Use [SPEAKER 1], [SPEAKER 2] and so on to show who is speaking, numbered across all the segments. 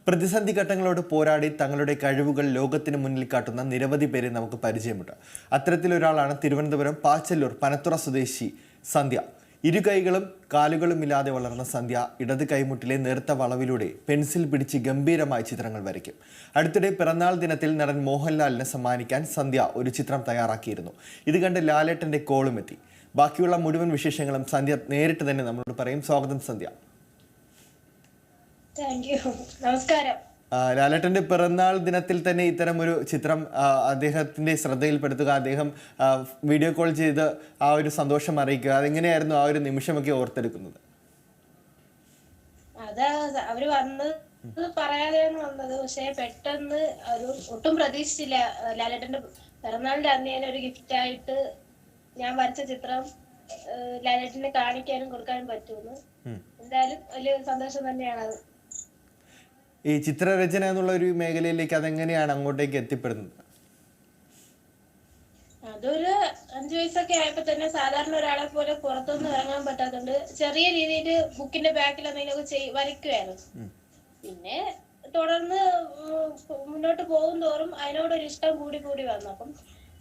[SPEAKER 1] പ്രതിസന്ധി ഘട്ടങ്ങളോട് പോരാടി തങ്ങളുടെ കഴിവുകൾ ലോകത്തിന് മുന്നിൽ കാട്ടുന്ന നിരവധി പേരെ നമുക്ക് പരിചയമുണ്ട്. അത്തരത്തിലൊരാളാണ് തിരുവനന്തപുരം പാച്ചല്ലൂർ പനത്തുറ സ്വദേശി സന്ധ്യ. ഇരു കൈകളും കാലുകളും ഇല്ലാതെ വളർന്ന സന്ധ്യ ഇടത് കൈമുട്ടിലെ നേർത്ത വളവിലൂടെ പെൻസിൽ പിടിച്ച് ഗംഭീരമായ ചിത്രങ്ങൾ വരയ്ക്കും. അടുത്തിടെ പിറന്നാൾ ദിനത്തിൽ നടൻ മോഹൻലാലിന് സമ്മാനിക്കാൻ സന്ധ്യ ഒരു ചിത്രം തയ്യാറാക്കിയിരുന്നു. ഇത് കണ്ട് ലാലേട്ടൻ്റെ കോളും എത്തി. ബാക്കിയുള്ള മുഴുവൻ വിശേഷങ്ങളും സന്ധ്യ നേരിട്ട് തന്നെ നമ്മളോട് പറയും. സ്വാഗതം സന്ധ്യ.
[SPEAKER 2] നമസ്കാരം.
[SPEAKER 1] ലാലേട്ടന്റെ പിറന്നാൾ ദിനത്തിൽ തന്നെ ഇത്തരം ഒരു ചിത്രം അദ്ദേഹത്തിന്റെ ശ്രദ്ധയിൽപ്പെടുത്തുക, അദ്ദേഹം വീഡിയോ കോൾ ചെയ്ത് ആ ഒരു സന്തോഷം അറിയിക്കുക, അതെങ്ങനെയായിരുന്നു ആ ഒരു നിമിഷമൊക്കെ ഓർത്തെടുക്കുന്നത്?
[SPEAKER 2] അത് അവര് വന്നത് പറയാതെയാണ് വന്നത്. പക്ഷെ പെട്ടെന്ന് ഒരു ഒട്ടും പ്രതീക്ഷിച്ചില്ല. ലാലേട്ടന്റെ പിറന്നാളിന്റെ അന്ന് ഞാൻ ഒരു ഗിഫ്റ്റ് ആയിട്ട് ഞാൻ വരച്ച ചിത്രം ലാലേട്ടനെ കാണിക്കാനും കൊടുക്കാനും പറ്റുമെന്ന്. എന്തായാലും വലിയ സന്തോഷം തന്നെയാണ് അത്.
[SPEAKER 1] ഈ ചിത്രരചന എന്നുള്ള ഒരു മേഖലയിലേക്ക് അതെങ്ങനെയാണ് അങ്ങോട്ടേക്ക് എത്തിപ്പെടുന്നത്?
[SPEAKER 2] അതൊരു 5 വയസ്സൊക്കെ ആയപ്പോ തന്നെ സാധാരണ ഒരാളെ പോലെ പുറത്തൊന്നും ഇറങ്ങാൻ പറ്റാത്തതുകൊണ്ട് ചെറിയ രീതിയിൽ ബുക്കിന്റെ ബാക്കിൽ എന്തെങ്കിലുമൊക്കെ വരയ്ക്കുമായിരുന്നു. പിന്നെ തുടർന്ന് മുന്നോട്ട് പോകും തോറും അതിനോടൊരു ഇഷ്ടം കൂടി കൂടി വന്നു. അപ്പം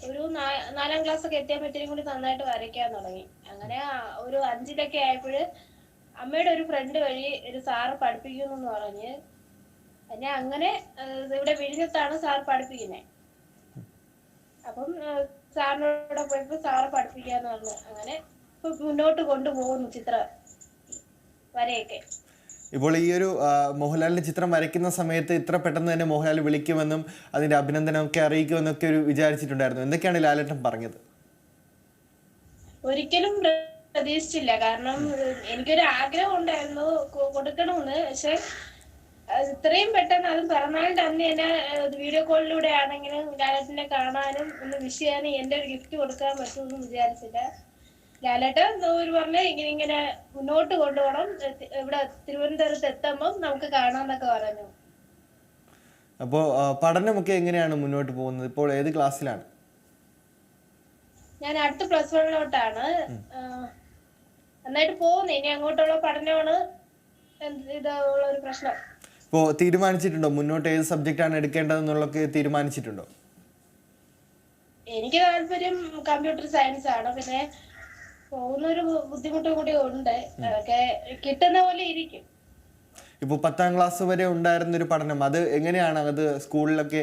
[SPEAKER 2] ഒരു 4ാം ക്ലാസ് ഒക്കെ എത്തിയപ്പോൾ ഇത്തിരി കൂടി നന്നായിട്ട് വരയ്ക്കാൻ തുടങ്ങി. അങ്ങനെ ഒരു 5ലൊക്കെ ആയപ്പോഴ് അമ്മയുടെ ഒരു ഫ്രണ്ട് വഴി ഒരു സാറ് പഠിപ്പിക്കുന്നു പറഞ്ഞ് എന്നെ അങ്ങനെ ഇവിടെ വിഴിഞ്ഞത്താണ് സാർ പഠിപ്പിക്കുന്നത്. അപ്പം സാറിനോട് പോയപ്പോ സാറ് പഠിപ്പിക്കാന്ന് പറഞ്ഞു. അങ്ങനെ ഇപ്പൊ മുന്നോട്ട് കൊണ്ടുപോകുന്നു ചിത്ര വരെയൊക്കെ.
[SPEAKER 1] ഇപ്പോൾ ഈ ഒരു മോഹൻലാലിന്റെ ചിത്രം വരയ്ക്കുന്ന സമയത്ത് ഇത്ര പെട്ടെന്ന് തന്നെ മോഹൻലാൽ വിളിക്കുമെന്നും അതിന്റെ അഭിനന്ദനമൊക്കെ അറിയിക്കുമെന്നൊക്കെ ഒരു വിചാരിച്ചിട്ടുണ്ടായിരുന്നു. എന്തൊക്കെയാണ് ലാലേട്ടൻ പറഞ്ഞത്?
[SPEAKER 2] ഒരിക്കലും പ്രതീക്ഷിച്ചില്ല. കാരണം എനിക്കൊരു ആഗ്രഹം ഉണ്ടായിരുന്നു കൊടുക്കണമെന്ന്. പക്ഷെ ഇത്രയും പെട്ടെന്ന് അതും പിറന്നാളിന്റെ അന്ന് തന്നെ വീഡിയോ കോളിലൂടെ ആണെങ്കിലും ലാലേട്ടനെ കാണാനും ഒന്ന് വിഷ് ചെയ്യാനും എന്റെ ഒരു ഗിഫ്റ്റ് കൊടുക്കാൻ പറ്റുമെന്ന് വിചാരിച്ചില്ല. ലാലേട്ടൻ ഒരു പറഞ്ഞ ഇങ്ങനെ മുന്നോട്ട് കൊണ്ടുപോകണം, ഇവിടെ തിരുവനന്തപുരത്ത് എത്തുമ്പം നമുക്ക് കാണാന്നൊക്കെ പറഞ്ഞു.
[SPEAKER 1] അപ്പോ പഠനമൊക്കെ എങ്ങനെയാണ് മുന്നോട്ട് പോകുന്നത്? ഇപ്പോൾ ഏത് ക്ലാസ്സിലാണ്?
[SPEAKER 2] ഞാൻ അടുത്ത +1 നന്നായിട്ട് പോകുന്നു. ഇനി അങ്ങോട്ടുള്ള പഠനമാണ് ഇതുള്ള ഒരു പ്രശ്നം.
[SPEAKER 1] ഇപ്പോൾ തീരുമാനിച്ചിട്ടുണ്ടോ മുന്നോട്ട് ഏത് സബ്ജക്റ്റാണ് എടുക്കേണ്ടതെന്നുള്ളതൊക്കെ തീരുമാനിച്ചിട്ടുണ്ടോ?
[SPEAKER 2] എനിക്ക് താല്പര്യം കമ്പ്യൂട്ടർ സയൻസ് ആണ്. പിന്നെ പോകുന്നൊരു ബുദ്ധിമുട്ടും കൂടി ഉണ്ട്. അതൊക്കെ കിട്ടുന്ന പോലെ ഇരിക്കും.
[SPEAKER 1] ഇപ്പോൾ 10ാം ക്ലാസ് വരെ ഉണ്ടായിരുന്നൊരു പഠനം, അത് എങ്ങനെയാണ്? അത് സ്കൂളിലൊക്കെ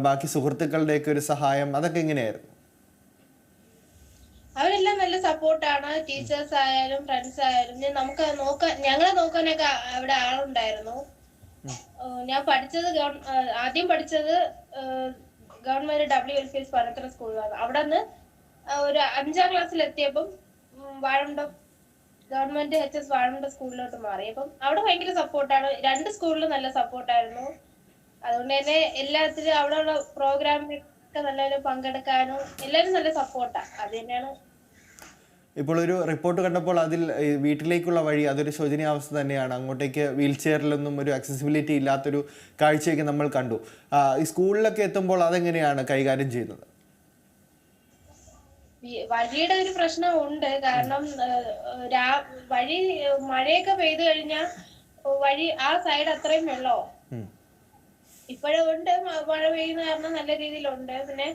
[SPEAKER 1] ബാക്കി സുഹൃത്തുക്കളുടെയൊക്കെ ഒരു സഹായം, അതൊക്കെ എങ്ങനെയായിരുന്നു?
[SPEAKER 2] അവരെല്ലാം നല്ല സപ്പോർട്ടാണ്. ടീച്ചേഴ്സ് ആയാലും ഫ്രണ്ട്സ് ആയാലും. ഞങ്ങളെ നോക്കാനൊക്കെ അവിടെ ആളുണ്ടായിരുന്നു. ഞാൻ ആദ്യം പഠിച്ചത് ഗവൺമെന്റ് WLPS പനത്തുറ സ്കൂളിലാണ്. അവിടെ നിന്ന് ഒരു 5ാം ക്ലാസ്സിൽ എത്തിയപ്പം വാഴമുണ്ടം ഗവൺമെന്റ് HS വാഴമുണ്ടം സ്കൂളിലോട്ട് മാറി. അപ്പം അവിടെ ഭയങ്കര സപ്പോർട്ടാണ്. 2 സ്കൂളിലും നല്ല സപ്പോർട്ടായിരുന്നു. അതുകൊണ്ട് തന്നെ എല്ലാത്തിലും അവിടെയുള്ള പ്രോഗ്രാമിലൊക്കെ നല്ലപോലെ പങ്കെടുക്കാനും എല്ലാവരും നല്ല സപ്പോർട്ടാണ്. അത് തന്നെയാണ്.
[SPEAKER 1] ഇപ്പോൾ ഒരു റിപ്പോർട്ട് കണ്ടപ്പോൾ അതിൽ വീട്ടിലേക്കുള്ള വഴി അതൊരു ശോചനീയാവസ്ഥ തന്നെയാണ്. അങ്ങോട്ടേക്ക് വീൽ ചെയറിലൊന്നും ഒരു അക്സസിബിലിറ്റി ഇല്ലാത്തൊരു കാഴ്ചയൊക്കെ നമ്മൾ കണ്ടു. ഈ സ്കൂളിലൊക്കെ എത്തുമ്പോൾ അതെങ്ങനെയാണ് കൈകാര്യം ചെയ്യുന്നത്?
[SPEAKER 2] വഴിയുടെ ഒരു പ്രശ്നം ഉണ്ട്. കാരണം വഴി മഴയൊക്കെ പെയ്തു കഴിഞ്ഞാൽ വഴി ആ സൈഡ് അത്രയും വെള്ളമോ ഇപ്പോഴും ഉണ്ട്. മഴ പെയ്യുന്ന കാരണം നല്ല രീതിയിലുണ്ട്. പിന്നെ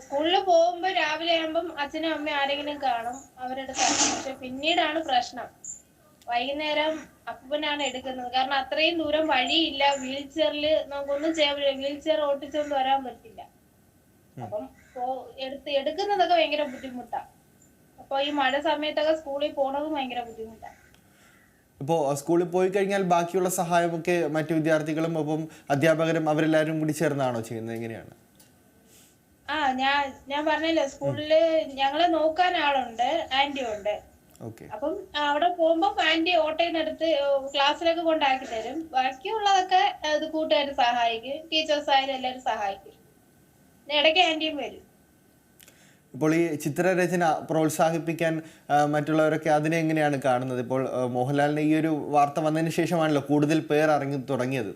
[SPEAKER 2] സ്കൂളിൽ പോകുമ്പോ രാവിലെ ആകുമ്പം അച്ഛനും അമ്മയും ആരെങ്കിലും കാണും അവരുടെ സ്ഥലം. പക്ഷെ പിന്നീടാണ് പ്രശ്നം. വൈകുന്നേരം അപ്പനാണ് എടുക്കുന്നത്. കാരണം അത്രയും ദൂരം വഴിയില്ല. വീൽ ചെയറിൽ നമുക്കൊന്നും ചെയ്യാൻ പറ്റില്ല. വീൽ ചെയർ ഓട്ടിച്ചോണ്ട് വരാൻ പറ്റില്ല. അപ്പം എടുക്കുന്നതൊക്കെ ഭയങ്കര ബുദ്ധിമുട്ടാ. അപ്പൊ ഈ മഴ സമയത്തൊക്കെ സ്കൂളിൽ പോണതും ഭയങ്കര ബുദ്ധിമുട്ടാ.
[SPEAKER 1] ഇപ്പോൾ സ്കൂളിൽ പോയി കഴിഞ്ഞാൽ ബാക്കിയുള്ള സഹായമൊക്കെ മറ്റു വിദ്യാർത്ഥികളും ഒപ്പം അധ്യാപകരും അവരെല്ലാവരും കൂടി ചേർന്നാണോ ചെയ്യുന്നത്? എങ്ങനെയാണ്?
[SPEAKER 2] ഞാൻ പറഞ്ഞല്ലോ, സ്കൂളില് ഞങ്ങളെ നോക്കാൻ ആളുണ്ട്, ആന്റി ഉണ്ട്. അപ്പം അവിടെ പോകുമ്പോ ആന്റി ഓട്ടോയിന്നെടുത്ത് ക്ലാസ്സിലൊക്കെ കൊണ്ടാക്കി തരും. ബാക്കിയുള്ളതൊക്കെ കൂട്ടുകാർ സഹായിക്കും, ടീച്ചേഴ്സ് ആയാലും എല്ലാവരും സഹായിക്കും. ഇടയ്ക്ക് ആന്റിയും വരും.
[SPEAKER 1] ഇപ്പോൾ ഈ ചിത്രരചന പ്രോത്സാഹിപ്പിക്കാൻ മറ്റുള്ളവരൊക്കെ അതിനെ എങ്ങനെയാണ് കാണുന്നത്? ഇപ്പോൾ മോഹൻലാലിന് ഈ ഒരു വാർത്ത വന്നതിന് ശേഷമാണല്ലോ കൂടുതൽ പേർ അറിഞ്ഞു തുടങ്ങിയത്.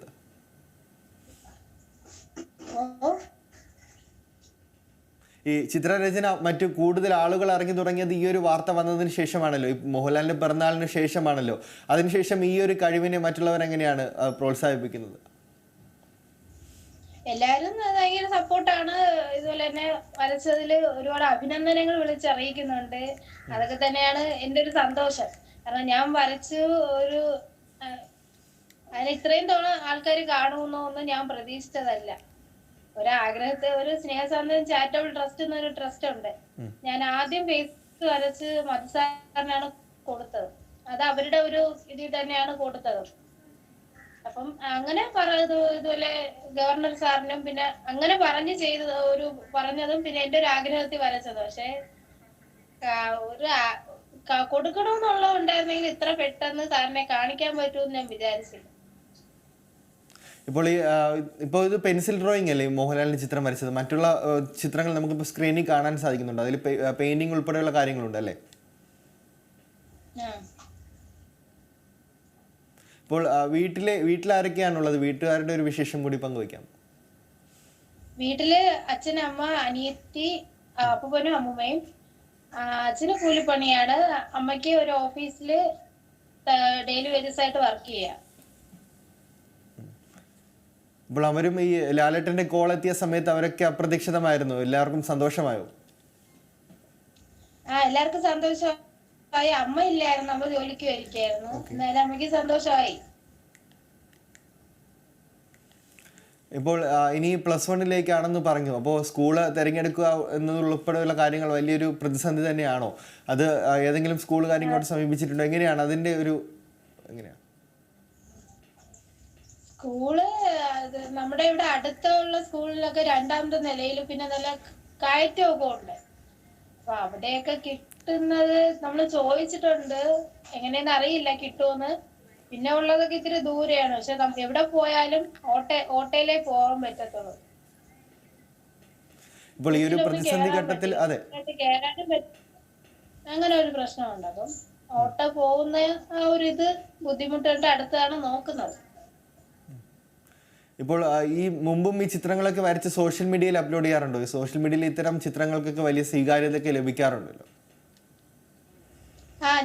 [SPEAKER 1] ഈ ചിത്രരചന മറ്റു കൂടുതൽ ആളുകൾ അറിഞ്ഞു തുടങ്ങിയത് ഈ ഒരു വാർത്ത വന്നതിന് ശേഷമാണല്ലോ, ഈ മോഹൻലാലിന്റെ പിറന്നാളിന് ശേഷമാണല്ലോ. അതിനുശേഷം ഈ ഒരു കഴിവിനെ മറ്റുള്ളവർ എങ്ങനെയാണ് പ്രോത്സാഹിപ്പിക്കുന്നത്?
[SPEAKER 2] എല്ലാരും ഭയങ്കര സപ്പോർട്ടാണ്. ഇതുപോലെ തന്നെ വരച്ചതിൽ ഒരുപാട് അഭിനന്ദനങ്ങൾ വിളിച്ചറിയിക്കുന്നുണ്ട്. അതൊക്കെ തന്നെയാണ് എന്റെ ഒരു സന്തോഷം. കാരണം ഞാൻ വരച്ചു ഒരു അതിന് ഇത്രയും തോളം ആൾക്കാർ കാണുമെന്നൊന്നും ഞാൻ പ്രതീക്ഷിച്ചതല്ല. ഒരാഗ്രഹത്തെ ഒരു സ്നേഹസാന്ദ്രം ചാരിറ്റബിൾ ട്രസ്റ്റ് എന്നൊരു ട്രസ്റ്റ് ഉണ്ട്. ഞാൻ ആദ്യം ഫേസ് വരച്ച് മധുസാറിനാണ് കൊടുത്തത്. അത് അവരുടെ ഒരു ഇതിൽ തന്നെയാണ് കൊടുത്തത്. അപ്പം അങ്ങനെ ഇതുപോലെ ഗവർണർ സാറിനും പിന്നെ അങ്ങനെ പറഞ്ഞ് ചെയ്തത് പറഞ്ഞതും പിന്നെ എന്റെ ഒരു ആഗ്രഹത്തിൽ വരച്ചത്. പക്ഷെ ഒരു കൊടുക്കണമെന്നുള്ള ഉണ്ടായിരുന്നെങ്കിൽ ഇത്ര പെട്ടെന്ന് സാറിനെ കാണിക്കാൻ പറ്റുമെന്ന് ഞാൻ വിചാരിച്ചില്ല.
[SPEAKER 1] ഇപ്പോൾ ഇപ്പോൾ ഇത് പെൻസിൽ ഡ്രോയിങ് അല്ലേ മോഹൻലാലിന്റെ ചിത്രം വരച്ചത്? മറ്റുള്ള ചിത്രങ്ങൾ നമുക്കിപ്പോൾ സ്ക്രീനിൽ കാണാൻ സാധിക്കുന്നുണ്ട്, അതിൽ പെയിന്റിങ് ഉൾപ്പെടെയുള്ള കാര്യങ്ങളുണ്ട് അല്ലേ? ഇപ്പോൾ വീട്ടിലാരൊക്കെയാണുള്ളത്? വീട്ടുകാരുടെ ഒരു വിശേഷം കൂടി പങ്കുവയ്ക്കാം.
[SPEAKER 2] വീട്ടില് അച്ഛൻ, അമ്മ, അനിയത്തി, അപ്പൂപ്പനും അമ്മൂമ്മയും. അച്ഛന് കൂലിപ്പണിയാണ്. അമ്മയ്ക്ക് ഒരു ഓഫീസില് ഡെയിലി വേജസ് ആയിട്ട് വർക്ക് ചെയ്യാം.
[SPEAKER 1] അപ്പോൾ അവരും ഈ ലാലേട്ടന്റെ കോൾ എത്തിയ സമയത്ത് അവരൊക്കെ അപ്രതീക്ഷിതമായിരുന്നു, എല്ലാവർക്കും സന്തോഷമായോ?
[SPEAKER 2] എല്ലാവർക്കും സന്തോഷമായി. അമ്മ ഇല്ലായിരുന്നു, അമ്മ ജോലിക്ക് വരികയായിരുന്നു. എന്നാലും അമ്മയ്ക്ക് സന്തോഷമായി.
[SPEAKER 1] ഇപ്പോൾ ഇനി +1 പറഞ്ഞു. അപ്പോൾ സ്കൂള് തിരഞ്ഞെടുക്കുക എന്നതുൾപ്പെടെയുള്ള കാര്യങ്ങൾ വലിയൊരു പ്രതിസന്ധി തന്നെയാണോ? അത് ഏതെങ്കിലും സ്കൂളുകാർ ഇങ്ങോട്ട് സമീപിച്ചിട്ടുണ്ടോ? എങ്ങനെയാണ് അതിന്റെ ഒരു എങ്ങനെയാണ്?
[SPEAKER 2] സ്കൂള് നമ്മുടെ ഇവിടെ അടുത്തുള്ള സ്കൂളിലൊക്കെ 2ാമത്തെ നിലയിൽ പിന്നെ നല്ല കയറ്റമൊക്കെ ഉണ്ട്. അപ്പൊ അവിടെയൊക്കെ കിട്ടുന്നത് നമ്മൾ ചോദിച്ചിട്ടുണ്ട്, എങ്ങനെയെന്ന് അറിയില്ല കിട്ടുമെന്ന്. പിന്നെ ഉള്ളതൊക്കെ ഇത്തിരി ദൂരെയാണ്. പക്ഷെ എവിടെ പോയാലും ഓട്ടോയിലേ പോകാൻ പറ്റത്തുള്ളൂ.
[SPEAKER 1] ഇപ്പോൾ ഈ ഒരു പ്രതിസന്ധി ഘട്ടത്തിൽ
[SPEAKER 2] അങ്ങനെ ഒരു പ്രശ്നമുണ്ട്. അപ്പം ഓട്ടോ പോകുന്ന ആ ഒരു ഇത് ബുദ്ധിമുട്ടുണ്ട്. അടുത്താണ് നോക്കുന്നത്.
[SPEAKER 1] ഇപ്പോൾ ഈ മുമ്പും ഈ ചിത്രങ്ങളൊക്കെ വരച്ച് സോഷ്യൽ മീഡിയയിൽ അപ്ലോഡ് ചെയ്യാറുണ്ടോ? ഈ സോഷ്യൽ മീഡിയയിൽ ഇത്തരം ചിത്രങ്ങൾക്കൊക്കെ വലിയ സ്വീകാര്യതയൊക്കെ ലഭിക്കാറുണ്ടല്ലോ.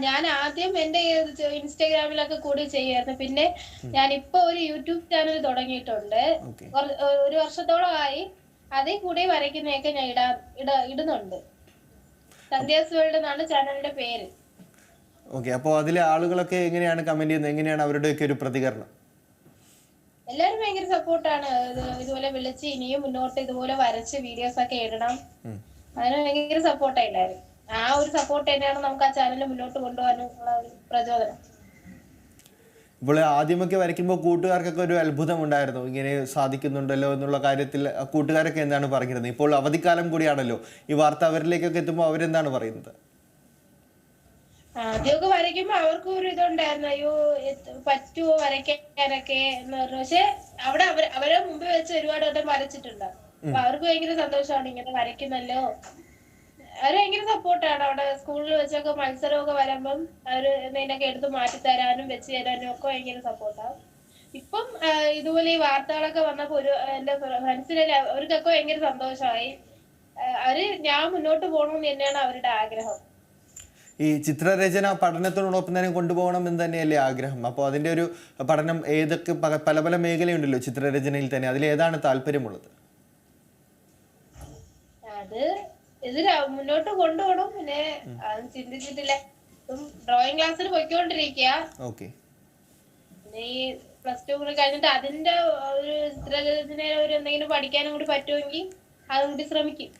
[SPEAKER 2] ഞാൻ ആദ്യം എന്റെ ഇൻസ്റ്റാഗ്രാമിലൊക്കെ കൂടി ചെയ്യായിരുന്നു. പിന്നെ ഞാൻ ഇപ്പൊ ഒരു യൂട്യൂബ് ചാനൽ തുടങ്ങിയിട്ടുണ്ട്. 1 വർഷത്തോളമായി. അതിൽ കൂടി വരയ്ക്കുന്നതൊക്കെ ഞാൻ ഇടുന്നുണ്ട്. സന്ധ്യാസ് വേൾഡ് എന്നാണ് ചാനലിന്റെ പേര്.
[SPEAKER 1] ഓക്കെ, അപ്പോൾ അതിലെ ആളുകളൊക്കെ എങ്ങനെയാണ് കമന്റ് ചെയ്യുന്നത്? എങ്ങനെയാണ് അവരുടെയൊക്കെ ഒരു പ്രതികരണം?
[SPEAKER 2] എല്ലാരും ഭയങ്കര സപ്പോർട്ടാണ്. ഇതുപോലെ വിളിച്ച് ഇനിയും മുന്നോട്ട് ഇതുപോലെ വരച്ച് വീഡിയോസ് ഒക്കെ ഇടണം. അതിന് ഭയങ്കര സപ്പോർട്ടായില്ലായിരുന്നു. ആ ഒരു സപ്പോർട്ട് തന്നെയാണ് നമുക്ക് ആ ചാനൽ മുന്നോട്ട് കൊണ്ടുപോകാനുള്ള ഒരു പ്രചോദനം.
[SPEAKER 1] ഇപ്പോൾ ആദ്യമൊക്കെ വരയ്ക്കുമ്പോൾ കൂട്ടുകാർക്കൊക്കെ ഒരു അത്ഭുതം ഉണ്ടായിരുന്നു, ഇങ്ങനെ സാധിക്കുന്നുണ്ടല്ലോ എന്നുള്ള കാര്യത്തിൽ. കൂട്ടുകാരൊക്കെ എന്താണ് പറഞ്ഞിരുന്നത്? ഇപ്പോൾ അവധിക്കാലം കൂടിയാണല്ലോ, ഈ വാർത്ത അവരിലേക്കൊക്കെ എത്തുമ്പോൾ അവരെന്താണ് പറയുന്നത്?
[SPEAKER 2] ആദ്യമൊക്കെ വരയ്ക്കുമ്പോ അവർക്കും ഒരു ഇതുണ്ടായിരുന്നു, അയ്യോ പറ്റുമോ വരയ്ക്കാനൊക്കെ എന്ന് പറഞ്ഞു. പക്ഷെ അവിടെ അവരെ മുമ്പിൽ വെച്ച് ഒരുപാട് വട്ടം വരച്ചിട്ടുണ്ട്. അപ്പൊ അവർക്ക് ഭയങ്കര സന്തോഷമാണ്, ഇങ്ങനെ വരയ്ക്കുന്നല്ലോ. അവര് ഭയങ്കര സപ്പോർട്ടാണ്. അവിടെ സ്കൂളിൽ വെച്ചൊക്കെ മത്സരമൊക്കെ വരുമ്പം അവര് എന്തെങ്കിലുമൊക്കെ എടുത്ത് മാറ്റി തരാനും വെച്ച് തരാനും ഒക്കെ ഭയങ്കര സപ്പോർട്ടാണ്. ഇപ്പം ഇതുപോലെ ഈ വാർത്തകളൊക്കെ വന്നപ്പോ എന്റെ ഫ്രണ്ട്സിനെ അവർക്കൊക്കെ ഭയങ്കര സന്തോഷമായി. ഞാൻ മുന്നോട്ട് പോകണമെന്ന് തന്നെയാണ് അവരുടെ ആഗ്രഹം.
[SPEAKER 1] ഈ ചിത്രരചന പഠനത്തോടൊപ്പം തന്നെ കൊണ്ടുപോകണം എന്ന് തന്നെയല്ലേ ആഗ്രഹം? അപ്പോൾ അതിന്റെ ഒരു പഠനം ഏതൊക്കെ പല പല മേഖലയുണ്ടല്ലോ ചിത്രരചനയിൽ തന്നെ, അതിലേതാണ് താല്പര്യമുള്ളത്?
[SPEAKER 2] അത് ഇത് മുന്നോട്ട് കൊണ്ടുപോകണം. പിന്നെ ചിന്തിച്ചിട്ടില്ല. ഡ്രോയിങ് ക്ലാസ്സിൽ പോയിക്കൊണ്ടിരിക്കുക. പിന്നെ ഈ +2 കൂടി കഴിഞ്ഞിട്ട് അതിന്റെ ഒരു ചിത്രരചന ഒരു എന്തെങ്കിലും പഠിക്കാനും കൂടി പറ്റുമെങ്കിൽ അതും കൂടി ശ്രമിക്കും.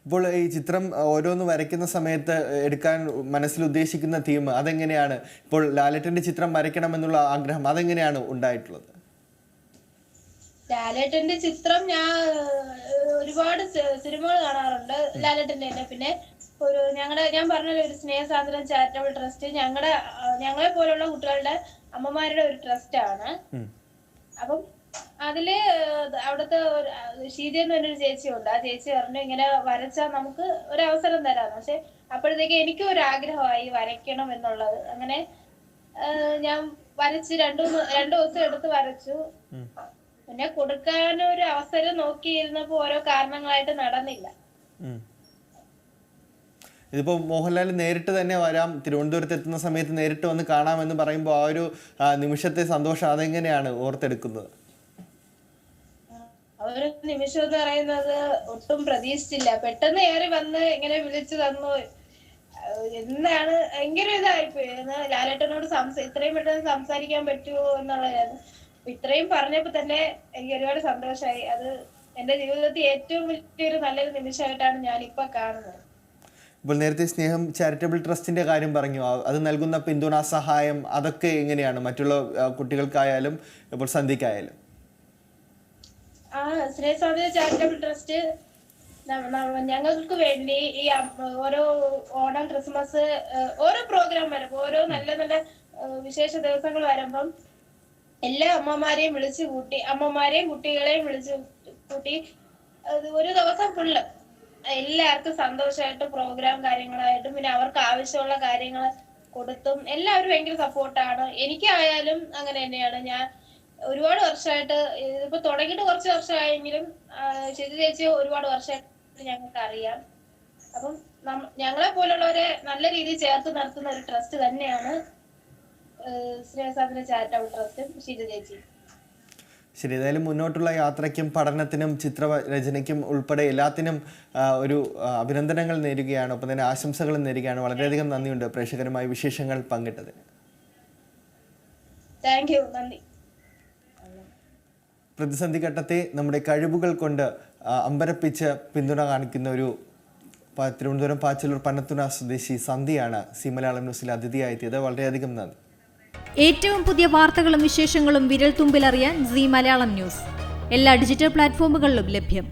[SPEAKER 1] ഇപ്പോൾ ഈ ചിത്രം ഓരോന്ന് വരയ്ക്കുന്ന സമയത്ത് എടുക്കാൻ മനസ്സിൽ ഉദ്ദേശിക്കുന്ന തീം അതെങ്ങനെയാണ്? ഇപ്പോൾ ലാലേട്ടന്റെ ചിത്രം വരയ്ക്കണമെന്നുള്ള ആഗ്രഹം അതെങ്ങനെയാണ് ഉണ്ടായിട്ടുള്ളത്?
[SPEAKER 2] ലാലേട്ടന്റെ ചിത്രം ഞാൻ ഒരുപാട് സിനിമകൾ കാണാറുണ്ട് ലാലേട്ടന്റെ തന്നെ. പിന്നെ ഞാൻ പറഞ്ഞല്ലോ, ഒരു സ്നേഹസാന്ദ്രം ചാരിറ്റബിൾ ട്രസ്റ്റ് ഞങ്ങളെ പോലുള്ള കുട്ടികളുടെ അമ്മമാരുടെ ഒരു ട്രസ്റ്റ് ആണ്. അപ്പം അതില് അവിടുത്തെ ഷീജ എന്ന് പറഞ്ഞൊരു ചേച്ചിയുണ്ട്. ആ ചേച്ചി പറഞ്ഞു, ഇങ്ങനെ വരച്ചാൽ നമുക്ക് ഒരു അവസരം തരാന്ന്. പക്ഷെ അപ്പോഴത്തേക്ക് എനിക്കും ഒരു ആഗ്രഹമായി വരയ്ക്കണം എന്നുള്ളത്. അങ്ങനെ ഞാൻ വരച്ച് 2 ദിവസം എടുത്ത് വരച്ചു. പിന്നെ കൊടുക്കാനൊരു അവസരം നോക്കിയിരുന്നപ്പോ ഓരോ കാരണങ്ങളായിട്ട് നടന്നില്ല.
[SPEAKER 1] ഇതിപ്പോൾ മോഹൻലാൽ നേരിട്ട് തന്നെ വരാം, തിരുവനന്തപുരത്ത് എത്തുന്ന സമയത്ത് നേരിട്ട് വന്ന് കാണാമെന്ന് പറയുമ്പോൾ ആ ഒരു നിമിഷത്തെ സന്തോഷം അതെങ്ങനെയാണ് ഓർത്തെടുക്കുന്നത്?
[SPEAKER 2] ഒരു നിമിഷം എന്ന് പറയുന്നത് ഒട്ടും പ്രതീക്ഷിച്ചില്ല. പെട്ടെന്ന് ഏറി വന്ന് ഇങ്ങനെ വിളിച്ചു തന്നു. എന്താണ് ഭയങ്കര ഇതായിപ്പോയി. ലാലേട്ടനോട് ഇത്രയും പെട്ടെന്ന് സംസാരിക്കാൻ പറ്റുമോ എന്നുള്ളതാണ്. ഇത്രയും പറഞ്ഞപ്പോ തന്നെ എനിക്ക് ഒരുപാട് സന്തോഷമായി. അത് എന്റെ ജീവിതത്തിൽ ഏറ്റവും വലിയൊരു നല്ലൊരു നിമിഷമായിട്ടാണ് ഞാൻ ഇപ്പൊ കാണുന്നത്.
[SPEAKER 1] ഇപ്പോൾ നേരത്തെ സ്നേഹം ചാരിറ്റബിൾ ട്രസ്റ്റിന്റെ കാര്യം പറഞ്ഞു. അത് നൽകുന്ന പിന്തുണ, സഹായം അതൊക്കെ എങ്ങനെയാണ് മറ്റുള്ള കുട്ടികൾക്കായാലും ഇപ്പോൾ സന്ധ്യക്കായാലും?
[SPEAKER 2] സ്നേഹസാധ്യത ചാരിറ്റബിൾ ട്രസ്റ്റ് ഞങ്ങൾക്ക് വേണ്ടി ഈ ഓരോ ഓണം, ക്രിസ്മസ്, ഓരോ പ്രോഗ്രാം വരുമ്പോ, ഓരോ നല്ല നല്ല വിശേഷ ദിവസങ്ങൾ വരുമ്പം എല്ലാ അമ്മമാരെയും വിളിച്ചു കൂട്ടി, അമ്മമാരെയും കുട്ടികളെയും വിളിച്ചു കൂട്ടി ഒരു ദിവസം ഫുള്ള് എല്ലാവർക്കും സന്തോഷമായിട്ട് പ്രോഗ്രാം കാര്യങ്ങളായിട്ടും പിന്നെ അവർക്ക് ആവശ്യമുള്ള കാര്യങ്ങൾ കൊടുത്തും എല്ലാവരും ഭയങ്കര സപ്പോർട്ടാണ്. എനിക്കായാലും അങ്ങനെ തന്നെയാണ്. ഞാൻ ഒരുപാട് വർഷമായിട്ട് ഇതിപ്പോ തുടങ്ങിയിട്ട് കുറച്ച് വർഷമായെങ്കിലും ശരി ചേച്ചി ഒരുപാട് വർഷമായിട്ട് ഞങ്ങൾക്ക് അറിയാം. അപ്പം ഞങ്ങളെ പോലുള്ളവരെ നല്ല രീതിയിൽ ചേർത്ത് നടത്തുന്ന ഒരു ട്രസ്റ്റ് തന്നെയാണ് സ്നേഹസാധന ചാരിറ്റബിൾ ട്രസ്റ്റും ഷിജു ചേച്ചി.
[SPEAKER 1] ശരി, ഏതായാലും മുന്നോട്ടുള്ള യാത്രയ്ക്കും പഠനത്തിനും ചിത്രരചനയ്ക്കും ഉൾപ്പെടെ എല്ലാത്തിനും ഒരു അഭിനന്ദനങ്ങൾ നേരുകയാണ്, ഒപ്പം തന്നെ ആശംസകളും നേരുകയാണ്. വളരെയധികം നന്ദിയുണ്ട് പ്രേക്ഷകരുമായി വിശേഷങ്ങൾ പങ്കിട്ടതിന്.
[SPEAKER 2] താങ്ക് യു, നന്ദി.
[SPEAKER 1] പ്രതിസന്ധി ഘട്ടത്തെ നമ്മുടെ കഴിവുകൾ കൊണ്ട് അമ്പരപ്പിച്ച് പിന്തുണ കാണിക്കുന്ന ഒരു തിരുവനന്തപുരം പാച്ചല്ലൂർ പനത്തുണ സ്വദേശി സന്ധ്യയാണ് സി മലയാളം ന്യൂസിൽ അതിഥിയായെത്തിയത്. വളരെയധികം നന്ദി.
[SPEAKER 3] ഏറ്റവും പുതിയ വാർത്തകളും വിശേഷങ്ങളും വിരൽ തുമ്പിലറിയാൻ സി മലയാളം ന്യൂസ് എല്ലാ ഡിജിറ്റൽ പ്ലാറ്റ്ഫോമുകളിലും ലഭ്യം.